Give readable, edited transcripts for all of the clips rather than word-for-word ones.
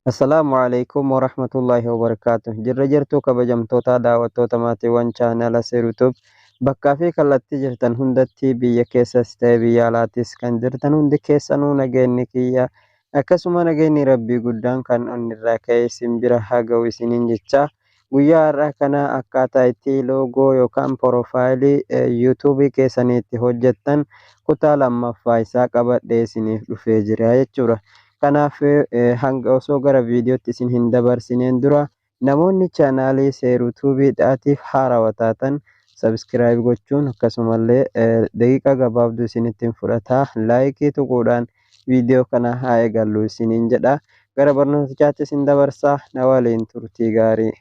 Assalamualaikum warahmatullahi wabarakatuh. Jirra jirtuu kabajamtoota daawwattoota maatiiwwan chaanala YouTube bakkaa fi kallattii jirtan hundatti biyya keessas ta'e biyya alaattis kan jirtan hundi keessanuu nageenyi kiyya akkasuma nageenyi rabbii guddaan kan onnirraa ka'e simbira haa ga'u isiniin jecha guyyaa har'aa kana akkaataa itti loogoo yookaan porofaayilii yuutuubii keessaniitti hojjettan kutaa lammaffaa isaa qabadhee isiniif dhufee jira jechuudha. Kanaaf hanga osoo gara viidiyootti isin hin dabarsineen dura namoonni chaanaalii yuutuubiidhaatiif haarawaa taatan sabiskiraayib gochuun akkasumallee daqiiqaa gabaabduu isinitti fudhata laayikii tuquudhaan viidiyoo kana haa eegallu isiniin jedha. Gara barnootichaatti isin dabarsaa na waliin turtii gaarii.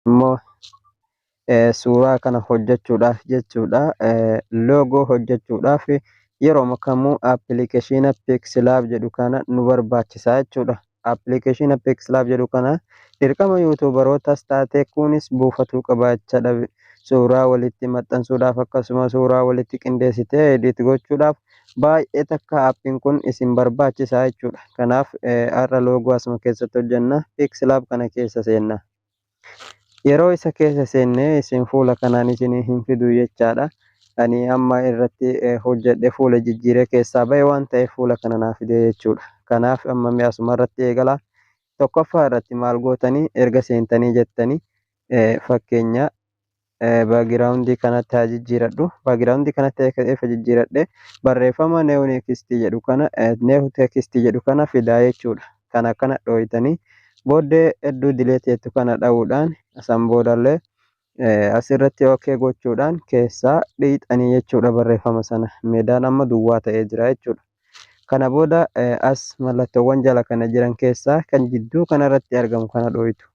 Immoo suuraa kana hojjechuudhaaf jechuudha loogoo hojjechuudhaaf yeroo kamuu appilikeeshina Pixlab jedhu kana nu barbaachisaa jechuudha. Appilikeeshina Pixlab jedhu kana dirqama yuutuubarootas taate kunis buufatuu qabaachadha. Suuraa walitti maxxansuudhaaf akkasuma suuraa walitti qindeessitee edit gochuudhaaf baay'ee takka appiin kun isin barbaachisaa jechuudha. Kanaaf har'a loogoo asuma keessatti hojjenna. Pixlab kana keessa seenna. Yeroo isa keessa seennee isin fuula kanaan isin hin fidu jechaadha. Ani amma irratti hojjedhe fuula jijjiiree keessaa bahe waan ta'eef fuula kana naaf fide jechuudha. Kanaaf amma mi'a asuma irratti eegala. Tokkoffaa irratti maal gootanii erga seentanii jettanii fakkeenya baagiraawundii kanatti haa jijjiiradhu. Baagiraawundii kanatti efa jijjiiradhe barreeffama neewu teekstii jedhu kana fidaa jechuudha. Kan akkana dhooytanii booddee hedduu dileeteetu kana dha'uudhaan san boodallee asirratti ookee gochuudhaan keessaa dhiixanii jechuudha barreeffama sana. Meedaan amma duwwaa ta'ee jira jechuudha. Kana booda as mallattoowwan jala kana jiran keessaa kan jidduu kanarratti argamu kana dhooytu.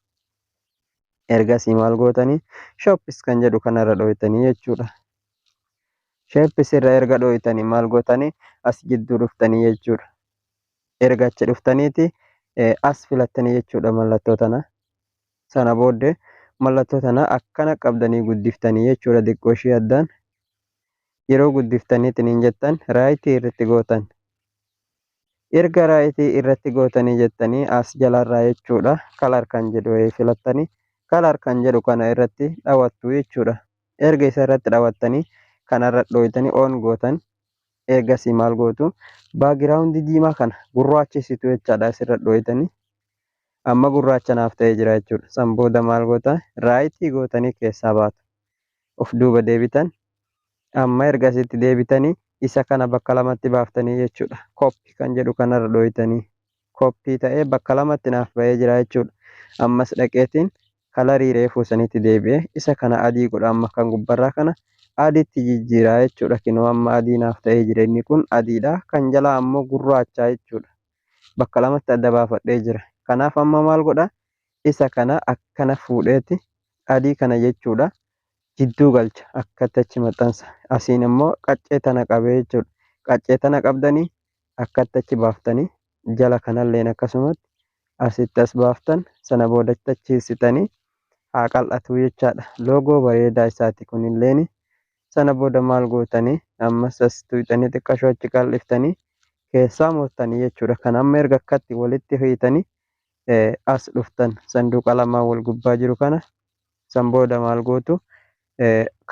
Ergasii maal gootanii shooppis kan jedhu kanarra dhooytanii jechuudha. Shooppis irra erga dhooytanii maal gootanii as jidduu dhuftanii jechuudha. Erga achi dhuftaniiti as filattanii jechuudha mallattoo tana. Sana booddee mallattoo tana akkana qabdanii guddiftanii jechuudha xiqqoo ishee addaan. Yeroo guddiftaniitiin hin jettan raayitii irratti gootan. Erga raayitii irratti gootanii jettanii as jalarraa jechuudha kalar kan jedhu filattanii kalar kan jedhu kana irratti dhawattu jechuudha. Erga isa irratti dhawattanii kanarra dhooytanii oon gootan ergasii maal gootu baagiraawundii diimaa kana gurraachisitu jechaadha asirra dhooytanii. Amma gurraacha naaf ta'ee jira jechuudha. San booda maal goota raayitii gootanii keessaa baatu. Of duuba deebitan. Amma ergasitti deebitanii isa kana bakka lamatti baaftanii jechuudha. Koppii kan jedhu kanarra dhooytanii. Koppii ta'ee bakka lamatti naaf ba'ee jira jechuudha. Ammas dhaqeetiin kalarii reefuu sanitti deebi'ee isa kana adii godha amma kan gubbarraa kana adiitti jijjiiraa jechuudha. Kinoo amma adii naaf ta'ee jira inni kun adiidha. Kan jalaa ammoo gurraachaa jechuudha. Bakka lamatti adda baafadhee jira. Kanaaf amma maal godha isa kana akkana fuudheeti adii kana jechuudha jidduu galcha akkatti achi maxxansa. Asiin immoo qaccee tana qabee jechuudha. Qaccee tana qabdanii akkatti achi baaftanii jala kanalleen akkasumatti asitti as baaftan sana boodatti achiisitanii haa qal'atu jechaadha. Loogoo bareedaa isaati kunilleen sana booda maal gootanii ammas as tuuxanii xiqqashoo achi qal'iftanii keessaa moortanii jechuudha. Kan amma erga akkatti walitti hiitanii as dhuftan sanduuqa lamaan wal gubbaa jiru kana san booda maal gootu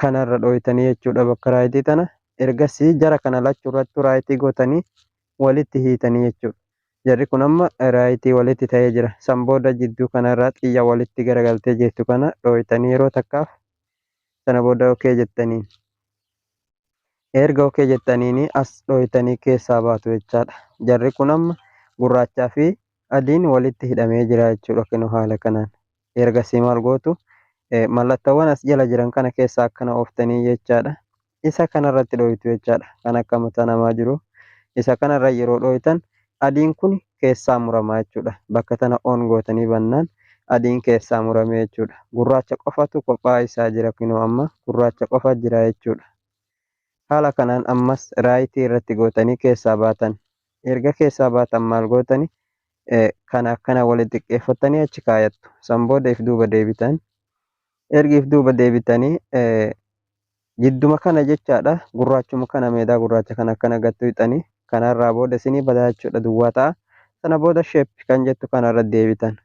kanarra dhooytanii jechuudha bakka raayitii tana ergasii jara kana lachuu irratti raayitii gootanii walitti hiitanii jechuudha. Jarri kun amma raayitii walitti ta'ee jira. San booda jidduu kanarraa xiyya walitti garagaltee jirtu kana dhooytanii yeroo takkaaf sana booda okee jettaniin. Erga okee jettaniini as dhooytanii keessaa baatu jechaadha. Jarri kun amma gurraachaa fi adiin walitti hidhamee jira jechuudha kinoo haala kanaan. Ergasii maal gootu mallattoowwan as jala jiran kana keessaa akkana ooftanii jechaadha. Isa kanarratti dhooytu jechaadha. Kan akka mataa namaa jiru. Isa kanarra yeroo dhooytan adiin kun keessaa muramaa jechuudha. Bakka tana oon gootanii bannaan adiin keessaa muramee jechuudha. Gurraacha qofatu kophaa isaa jira kinoo amma gurraacha qofa jira jechuudha. Haala kanaan ammas raayitii irratti gootanii keessaa baatan. Erga keessaa baatan maal gootanii kana akkana walitti xiqqeeffatanii achi kaayattu. San booda if duuba deebitan Ergiif duuba deebitanii jidduma kana jechaadha. Gurraachuma kana meedaa gurraacha kana akkana gattu hixanii kanarraa booda isinii badaa jechuudha duwwaa ta'a. Sana booda sheeppi kan jettu kanarra deebitan.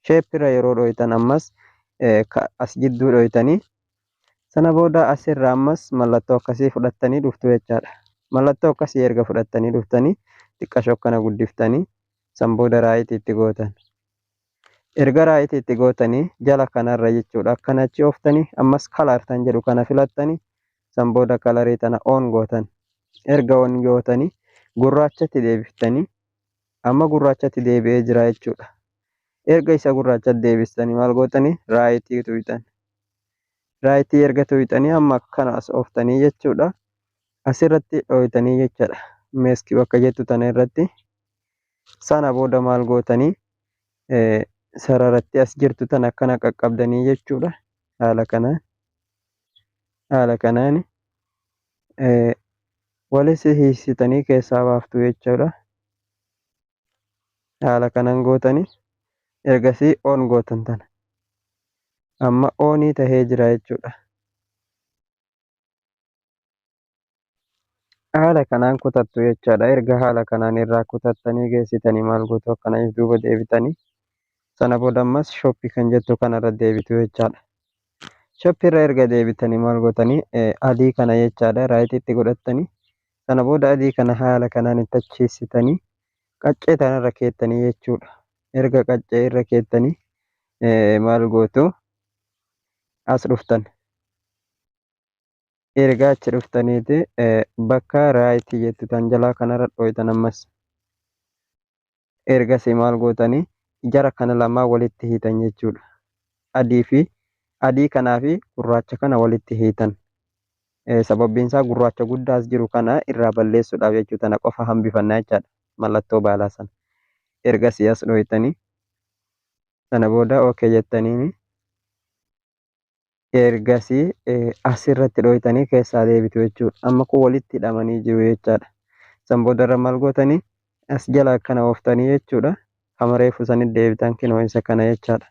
Sheeppirra yeroo dhohitan ammas as jidduu dhohitanii sana booda asirraa ammas mallattoo akkasii fudhattanii dhuftu jechaadha. Mallattoo akkasii erga fudhattanii dhuftanii xiqqashoo akkana guddiftanii san booda raayitii itti gootan. Erga raayitii itti gootanii jala kanarra jechuudha akkana achi ooftanii ammas kalaar tan jedhu kana filattanii san booda kalarii tana oon gootan. Erga oon gootanii gurraachatti deebiftanii amma gurraachatti deebi'ee jira jechuudha. Erga isa gurraachatti deebistanii maal gootanii raayitii tuyxan. Raayitii erga tuyxanii amma akkana as ooftanii jechuudha. Asirratti dhohitanii jechaadha. Meeskii bakka jettu tana irratti sana booda maal gootanii sararatti as jirtu tana akkana qaqqabdanii jechuudha. Haala kanaan walis hiisitanii keessaa baaftu jechuudha. Haala kanaan gootanii ergasii oon gootan tana. Amma oonii tahee jira jechuudha. Haala kanaan kutattu jechaadha. Erga haala kanaan irraa kutattanii geessitanii maal gootu akkanaaf duuba deebitanii sana booda ammas shooppii kan jettu kanarra deebitu jechaadha. Shooppiirra erga deebitanii maal gootanii adii kana jechaadha raayitiitti godhattanii sana booda adii kana haala kanaan itti achiisitanii qaccee tanarra keettanii jechuudha. Erga qaccee irra keettanii maal gootu as dhuftan. Erga achi dhuftaniiti bakka raayitii jettu tan jalaa kanarra dhohitan ammas. Ergasii maal gootanii jara kana lamaa walitti hiitan jechuudha. Adii kanaa fi gurraacha kana walitti hiitan. Sababbiin isaa gurraacha guddaa as jiru kana irraa balleessuudhaaf jechuu tana qofa hambifannaa jechaadha. Mallattoo baalaa sana. Ergasii as dhohitanii sana booda ookee jettaniini ergasii asirratti dhohitanii keessaa deebitu jechuudha. Amma kun walitti hidhamanii jiru jechaadha. San boodarra maal gootanii as jala akkana ooftanii jechuudha. Kama reefu sanitti deebitan kinoo isa kana jechaadha.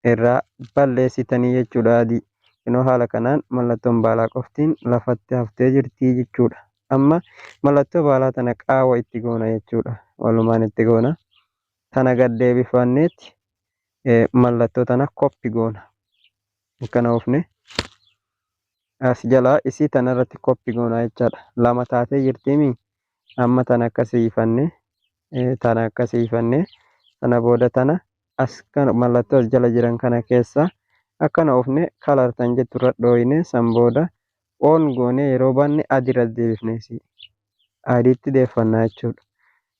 Irraa balleessitanii jechuudha adii. Kinoo haala kanaan mallattoon baalaa qoftiin lafatti haftee jirti jechuudha. Amma mallattoo baalaa tana qaawwa itti goona jechuudha. Walumaan itti goona. Tana gad deebifanneetti mallattoo tana koppi goona. Akkana oofne as jalaa isii tanarratti koppi goona jechaadha. Lama taatee jirtiimi amma tana akkasiifannee sana booda tana as kana mallattoo as jala jiran kana keessa akkana oofne kalar tan jetturra dhohine san booda oon goone yeroo baanne adiirra deebifneesi. Adiitti deeffannaa jechuudha.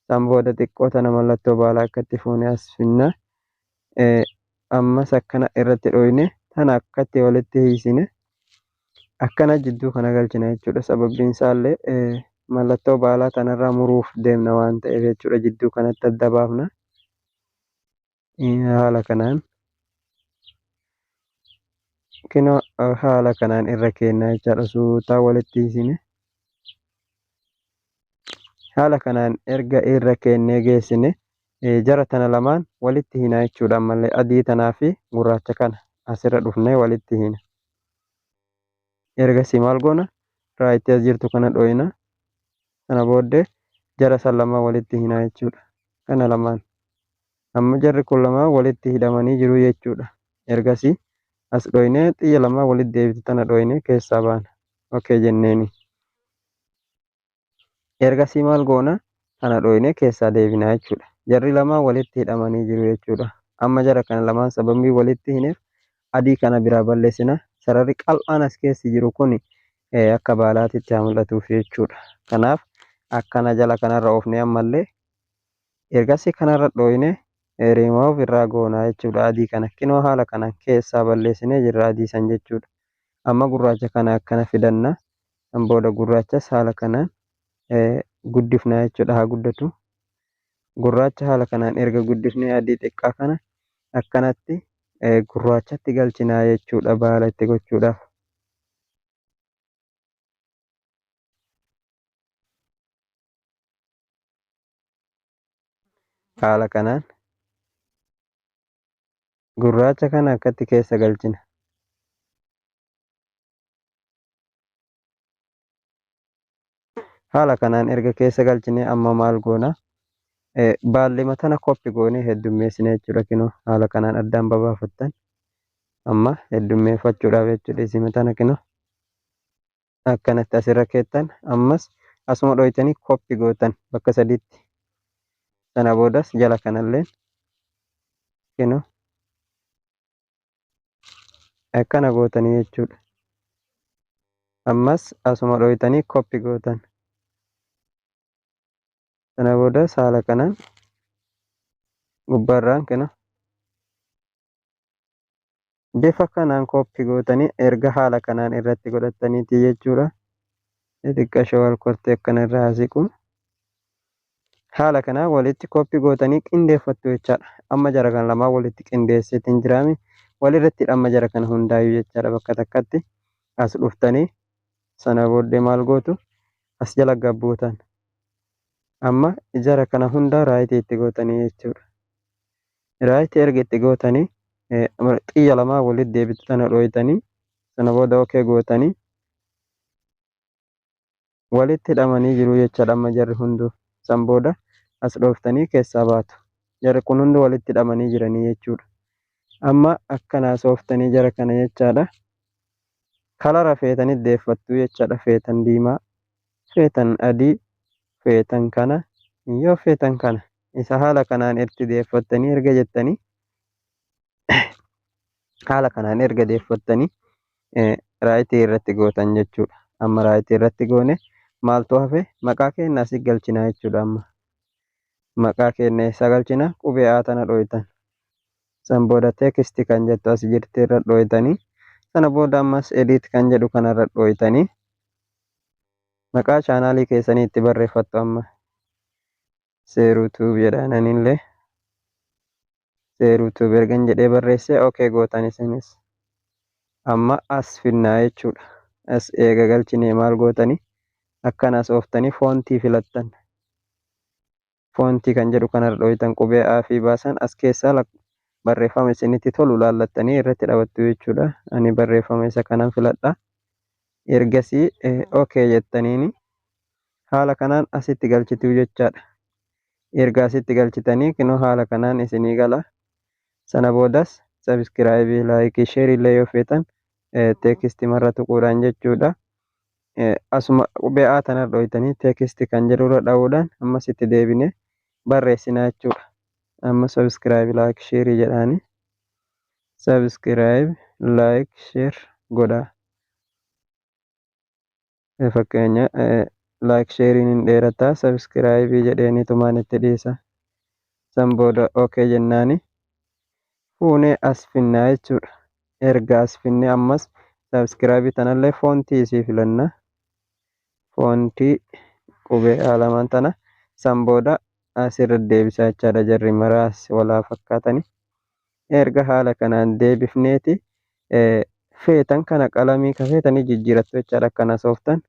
San booda xiqqoo tana mallattoo baalaa akkatti fuune as finna ammas akkana irratti dhohine tana akkatti walitti hiisine akkana jidduu kana galchina jechuudha. Sababbiin isaallee mallattoo baalaa tanarraa muruuf deemna waan ta'eef jechuudha. Jidduu kanatti adda baafna. Haala kanaan kinoo haala kanaan irra keennaa jechaadha. Suutaa walitti hiisine haala kanaan erga irra keennee geessine jara tana lamaan walitti hina jechuudha. Ammallee adii tanaa fi gurraacha kana asirra dhufnee walitti hina. Ergasii maal goona raayitii as jirtu kana dhohina. Sana booddee jara san lamaan walitti hina jechuudha. Kana lamaan amma jarri kun lamaan walitti hidhamanii jiru jechuudha. Ergasii as dhohinee xiyya lamaan walitti deebitu tana dhohinee keessaa baana. Ookee jenneeni. Ergasii maal goona tana dhohinee keessaa deebina jechuudha. Jarri lamaan walitti hidhamanii jiru jechuudha. Amma jara kana lamaan sababii walitti hineef adii kana biraa balleessina. Sararri qal'aan as keessi jiru kun akka baalaatitti haa mul'atuuf jechuudha. Kanaaf akkana jala kanarra oofnee ammallee ergasii kanarra dhohinee riimoof irraa goonaa jechuudha. Adii kana kinoo haala kanaan keessaa balleessinee jirra adii san jechuudha. Amma gurraacha kana akkana fidanna. San booda gurraachas haala kanaan guddifna jechuudha. Haa guddatu. Gurraacha haala kanaan erga guddifnee adii xiqqaa kana akkanatti gurraachatti galchinaa jechuudha. Baala itti gochuudhaaf. Haala kanaan gurraacha kana akkatti keessa galchina. Haala kanaan erga keessa galchinee amma maal goona? Baallima tana koppi goonee heddummeessina jechuudha. Kinoo haala kanaan addaan babaafattan amma heddummeeffachuudhaaf jechuudha. Isima tana kinoo akkanatti asirra keettan ammas asuma dhoytanii koppi gootan bakka sadiitti. Sana boodas jala kanallee kinoo akkana gootanii jechuudha. Ammas asuma dhoytanii koppi gootan. Sana boodas haala kanaan gubbaarraan kinoo bifa kanaan koppi gootanii erga haala kanaan irratti godhataniiti jechuudha. Xixiqqashoo wal kortee akkana irraa siqu. Haala kanaan walitti koppi gootanii qindeeffattu jechaadha. Amma jara kan lamaa walitti qindeessitii hin jiraami. Walirratti amma jara kana hundaayyuu jechaadha bakka takkatti as dhuftanii sana booddee maal gootu as jala gabbootan. Amma jara kana hundaa raayitii itti gootanii jechuudha. Raayitii erga itti gootanii xiyya lamaa walitti deebitu tana dhoytanii sana booda okee gootanii walitti hidhamanii jiru jechaadha amma jarri hunduu. San booda as dhooftanii keessaa baatu. Jarri kun hundi walitti hidhamanii jiranii jechuudha. Amma akkanaa sooftanii jara kana jechaadha. Kalara feetanii deeffattu jechaadha. Feetan diimaa, feetan adii, feetan kana yoo feetan kana isa haala kanaan itti deeffattanii erga jettanii haala kanaan erga deeffattanii raayitii irratti gootan jechuudha. Amma raayitii irratti goone maaltu hafe maqaa keenya asii galchinaa jechuudha. Amma maqaa keenya isa galchina qubee A tana dhoytan. San booda teekistii kan jettu as jirti irra dhoytanii sana booda ammas ediit kan jedhu kanarra dhoytanii maqaa chaanaalii keessanii itti barreeffattu. Amma seeruutuub jedhananillee seeruutuub ergan jedhee barreessee okee gootan isinis amma as finnaa jechuudha. As eega galchinee maal gootanii akkana sooftanii foontii filattan. Foontii kan jedhu kanarra dhoytan qubee A fi baasan as keessaa barreeffama isinitti tolu laallattanii irratti dhabattu jechuudha. Ani barreeffama isa kanan filadha. Ergasii okee jettaniini haala kanaan asitti galchituu jechaadha. Erga asitti galchitanii kinoo haala kanaan isinii gala. Sana boodas sabiskiraayibii, laayikii, sheerii illee yoo feetan teekistii marra tuquudhaan jechuudha. Asuma qubee A tanarra dhoytanii teekistii kan jedhurra dha'uudhaan ammas itti deebinee barreessinaa jechuudha. Amma sabiskiraayibii, laayik, sheerii jedhaanii sabiskiraayib, laayik, sheer godhaa. Fakkeenya laayik sheeriin hin dheerataa sabiskiraayibii jedheeni tumaan itti dhiisa. San booda okee jennaani fuunee as finnaa jechuudha. Erga as finnee ammas sabiskiraayibii tanallee foontii isii filanna. Foontii qubee A lamaan tana san booda asirra deebisaa jechaadha. Jarri maraas walaa fakkaatanii. Erga haala kanaan deebifneeti feetan kana qalamii ka feetanii jijjiirattu jechaadha. Akkana sooftan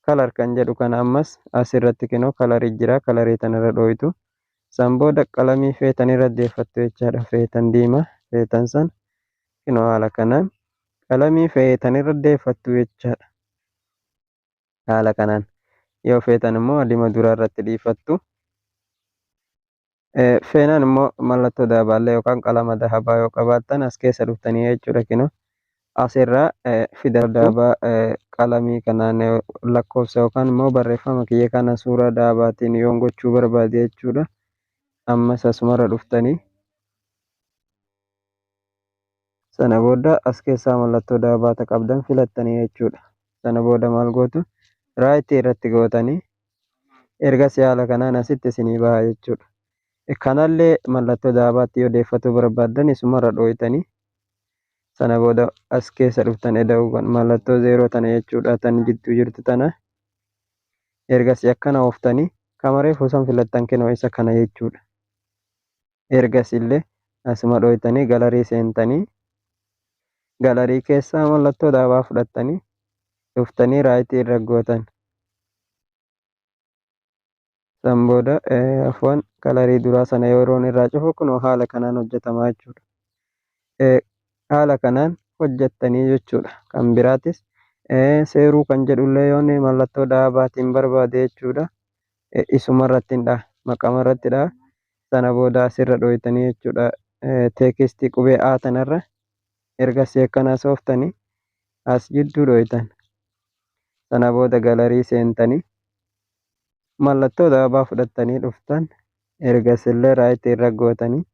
kalar kan jedhu kana ammas asirratti kinoo kalarii jira. Kalarii tanarra dhoytu. San booda qalamii feetan irra deeffattu jechaadha. Feetan diimaa, feetan san kinoo haala kanaan qalamii feetan irra deeffattu jechaadha. Haala kanaan yoo feetan immoo adima duraa irratti dhiifattu. Feenaan immoo mallattoo daabaallee yookaan qalama dahabaa yoo qabaattan as keessa dhuftanii jechuudha. Kinoo asirraa fidal daabaa qalamii kanaan lakkoofsa yookaan immoo barreeffama kiyya kana suuraa daabaatiin yoon gochuu barbaade jechuudha. Ammas asumarra dhuftanii sana booda as keessaa mallattoo daabaata qabdan filattanii jechuudha. Sana booda maal gootu raayitii irratti gootanii ergasii haala kanaan asitti isinii baha jechuudha. Kanallee mallattoo daabaatti yoo deeffatuu barbaaddan isumarra dhoytanii sana booda as keessa dhuftan eda'uu mallattoo zeeroo tana jechuudha. Tan jidduu jirtu tana ergasii akkana ooftanii kamareef osoo filattan kinoo isa kana jechuudha. Ergasillee asuma dhoytanii galarii seentanii galarii keessaa mallattoo daabaa fudhattanii dhuftanii raayitii irra gootan. San booda afwan kalarii duraa sana yeroon irraa cufu kunoo haala kanaan hojjetamaa jechuudha. Haala kanaan hojjettanii jechuudha. Kan biraatis Seeruu kan jedhullee yoonni mallattoo dhaabaatiin barbaade jechuudha. Isumarrattidha. Maqamarrattidha. Sana booda asirra dhooytanii jechuudha. Teekistii qubee A tanarra ergasii akkana sooftanii as jidduu dhooytan. Sana booda galarii seentanii mallattoo dhaabaa fudhattanii dhuftan. Ergasillee raayitii irra gootanii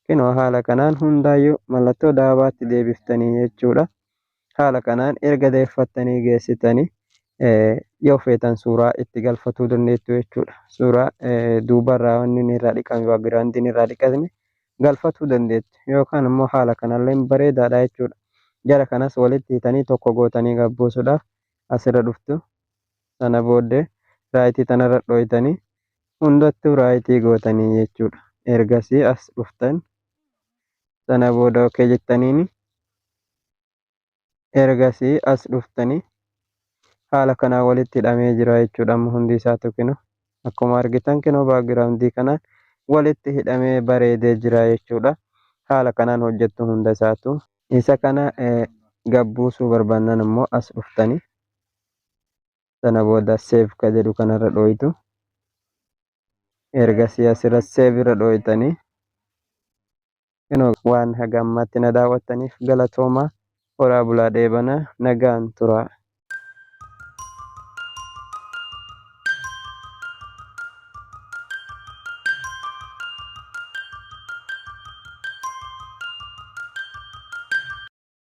kunoo haala kanaan hundaayyuu mallattoo dhaabaatti deebiftanii jechuudha. Haala kanaan erga deeffattanii geessitanii yoo feetan suuraa itti galfatuu dandeettu jechuudha. Suuraa duubarraa wanni inni irraa dhiqame baagiraawundiin irraa dhiqame galfatuu dandeettu yookaan immoo haala kanallee bareedaadha jechuudha. Jara kanas walitti hiitanii tokko gootanii gabbuusuudhaaf asirra dhuftu. Sana booddee raayitii tanarra dhooytanii hundattuu raayitii gootanii jechuudha. Ergasii as dhuftan. Sana booda okkee jettaniini ergasii as dhuftanii haala kanaan walitti hidhamee jira jechuudha. Amma hundi isaatu kunoo akkuma argitan kunoo baagiraawundii kanaan walitti hidhamee bareedee jira jechuudha. Haala kanaan hojjettu hunda isaatu. Isa kana gabbuusuu barbaannan immoo as dhuftanii sana booda seef ka jedhu kanarra dhooytu. Ergasii asirra seef irra dhooytanii waan haga ammaatti na daawwattaniif galatoomaa. Horaa bulaa dheebanaa nagaan turaa.